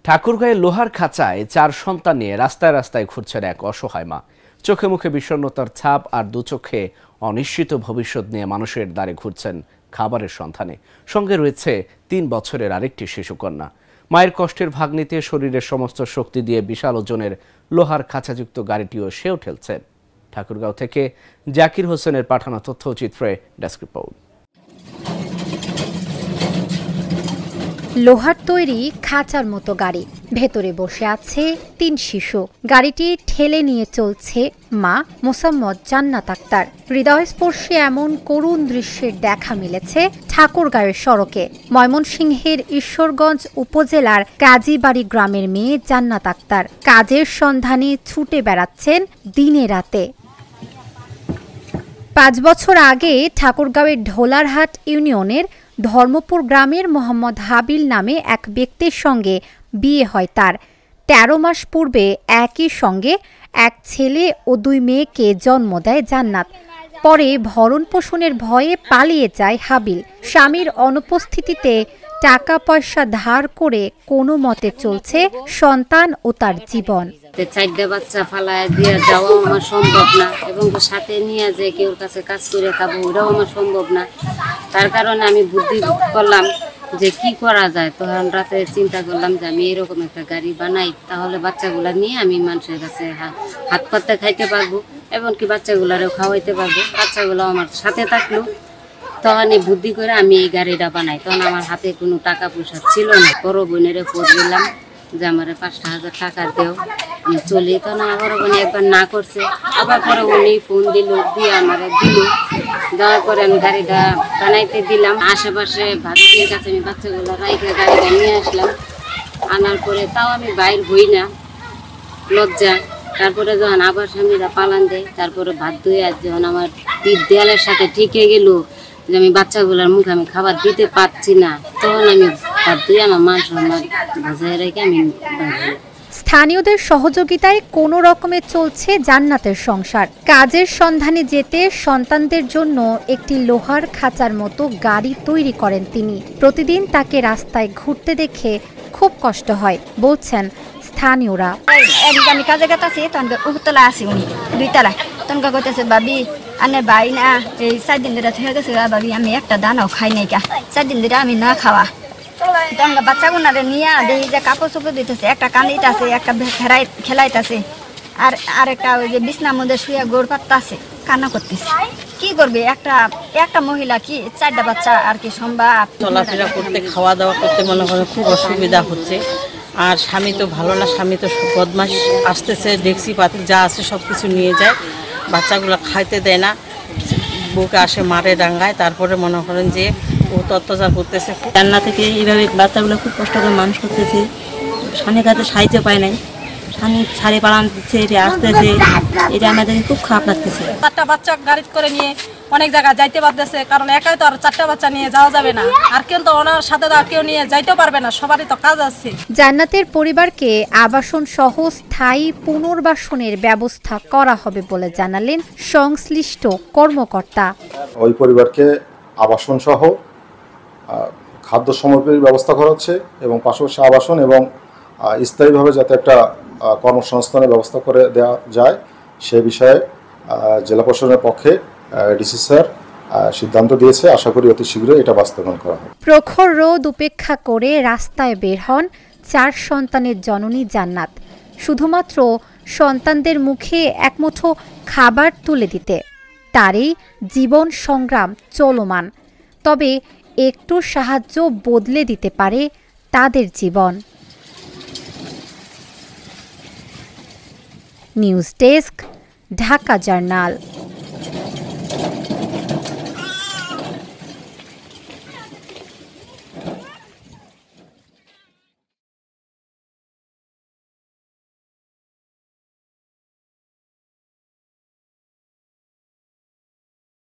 ঠাকুরগাঁয়ের লোহার খাঁচায় 4 সন্তান নিয়ে রাস্তায় রাস্তায় ঘুরছেন এক অসহায় মা। চোখে মুখে বিষণ্ণতার ছাপ আর দুচোখে অনিশ্চিত ভবিষ্যৎ নিয়ে মানুষের দ্বারে ঘুরছেন খাবারের সন্ধানে। সঙ্গে রয়েছে 3 বছরের আরেকটি শিশুকন্যা। মায়ের কষ্টের ভাগ নিতে শরীরের সমস্ত শক্তি দিয়ে বিশাল ওজনের লোহার খাঁচাযুক্ত গাড়িটিও সেও ঠেলছেন। ঠাকুরগাঁও থেকে জাকির হোসেনের পাঠানো তথ্যচিত্রে ডেস্ক রিপোর্ট। লোহার তৈরি খাঁচার মতো গাড়ি, ভেতরে বসে আছে 3 শিশু। গাড়িটি ঠেলে নিয়ে চলছে মা মোসাম্মদ জান্নাত আক্তার। হৃদয়স্পর্শী এমন করুণ দৃশ্যের দেখা মিলেছে ঠাকুরগাঁয়ের সড়কে। ময়মনসিংহের ঈশ্বরগঞ্জ উপজেলার কাজীবাড়ি গ্রামের মেয়ে জান্নাত আক্তার কাজের সন্ধানে ছুটে বেড়াচ্ছেন দিনে রাতে। 5 বছর আগে ঠাকুরগাঁওয়ের ঢোলারহাট ইউনিয়নের ধর্মপুর গ্রামের মোহাম্মদ হাবিল নামে এক ব্যক্তির সঙ্গে বিয়ে হয় তার। 13 মাস পূর্বে একই সঙ্গে এক ছেলে ও 2 মেয়েকে জন্ম দেয় জান্নাত। পরে ভরণ পোষণের ভয়ে পালিয়ে যায় হাবিল। স্বামীর অনুপস্থিতিতে টাকা পয়সা ধার করে কোনো মতে চলছে সন্তান ও তার জীবন। 4টা বাচ্চা ফালায় দিয়ে যাওয়া আমার সম্ভব না, এবং সাথে নিয়ে যে কেউ কাছে কাজ করে খাবো ওটাও আমার সম্ভব না। তার কারণে আমি বুদ্ধি করলাম যে কি করা যায়। তখন রাতে চিন্তা করলাম যে আমি এরকম একটা গাড়ি বানাই, তাহলে বাচ্চাগুলা নিয়ে আমি মানুষের কাছে হাত পাতে খাইতে পারবো, এমনকি বাচ্চাগুলারও খাওয়াইতে পারবো, বাচ্চাগুলো আমার সাথে থাকলো। তখন এই বুদ্ধি করে আমি এই গাড়িটা বানাই। তখন আমার হাতে কোনো টাকা পয়সা ছিল না। বড় বোনের ফোন দিলাম যে আমার 5,000 টাকা দেও, আমি চলি। তখন আমার বড় বোন একবার না করছে, আবার পরে উনি ফোন দিল, দিয়ে আমার দিল। দেওয়ার পরে আমি গাড়িটা বানাইতে দিলাম। আশেপাশে ভাতির কাছে আমি বাচ্চাগুলো রাইখে গাড়িটা নিয়ে আসলাম। আনার পরে তাও আমি বাইর হই না, লজ্জা। তারপরে যখন আবার স্বামীরা পালান দেয়, তারপরে ভাত ধুয়ে আর যখন আমার পিঠ দেয়ালের সাথে ঠিকে গেল যে আমি বাচ্চাগুলোর মুখে আমি খাবার দিতে পারছি না, তখন আমি ভাত ধুয়ে আমার মান সম্মান বজায় রেখে আমি বাইরে। স্থানীয়দের সহযোগিতায় কোনো রকমে চলছে জান্নাতের সংসার। কাজের সন্ধানে যেতে সন্তানদের জন্য একটি লোহার খাঁচার মতো গাড়ি তৈরি করেন তিনি। প্রতিদিন তাকে রাস্তায় ঘুরতে দেখে খুব কষ্ট হয় বলছেন স্থানীয়রা। আমি কাজে গেছি, তখন উপরতলা আছি, উনি 2 তলা। তখন কইতেছে বাবি আনে ভাই না এই 4 দিন ধরে থেকে গেছে বাবি, আমি একটা দানাও খাই নাই কা, 4 দিন ধরে আমি না খাওয়া। তখন বাচ্চাগুনারে নিয়ে দেখি যে কাপড় চোপড় দিতেছে, একটা কান্দিতেছে, একটা খেলাইতেছে, আর আরেকটা ওই যে বিছনার মধ্যে শুয়ে গোড় পাততেছে, কান্না করতেছে। কি করবে একটা মহিলা, কি 4টা বাচ্চা আর কি সম্ভব? চলাফেরা করতে, খাওয়া দাওয়া করতে মনে করেন খুব অসুবিধা হচ্ছে। আর স্বামী তো ভালো না, স্বামী তো বদমাশ, আসতেছে ডেকসি পাতি যা আছে সব কিছু নিয়ে যায়, বাচ্চাগুলো খাইতে দেয় না, বউকে আসে মারে ডাঙ্গায়। তারপরে মনে করেন যে ও অত্যাচার করতেছে। রান্না থেকে এইভাবে বাচ্চাগুলো খুব কষ্ট করে মানুষ করতেছে, স্বামীর কাছে সাহায্য পায় নাই, স্বামী ছাড়ে পালান দিচ্ছে, এটা আসতেছে, এটা আমাদেরকে খুব খারাপ লাগতেছে। 4টা বাচ্চা গাড়ি করে নিয়ে অনেক জায়গায় যাইতে পারতেছে, কারণ একাই তো আর 4টা বাচ্চা নিয়ে যাওয়া যাবে না, আর কিন্তু ওনার সাথে তো আর কেউ নিয়ে যাইতেও পারবে না, সবারই তো কাজ আছে। জান্নাতের পরিবারকে আবাসন সহ স্থায়ী পুনর্বাসনের ব্যবস্থা করা হবে বলে জানালেন সংশ্লিষ্ট কর্মকর্তা। ওই পরিবারকে আবাসন সহ খাদ্য সামগ্রীর ব্যবস্থা করা হচ্ছে, এবং পাশাপাশি আবাসন এবং স্থায়ীভাবে যাতে একটা কর্মসংস্থানের ব্যবস্থা করে দেওয়া যায় সে বিষয়ে জেলা প্রশাসনের পক্ষে ডিসি স্যার সিদ্ধান্ত দিয়েছে। আশা করি অতি শীঘ্রই এটা বাস্তবায়ন করা হবে। প্রখর রোদ উপেক্ষা করে রাস্তায় বের হন 4 সন্তানের জননী জান্নাত, শুধুমাত্র সন্তানদের মুখে একমুঠো খাবার তুলে দিতে। তারই জীবন সংগ্রাম চলমান, তবে একটু সাহায্য বদলে দিতে পারে তাদের জীবন। News desk, Dhaka journal.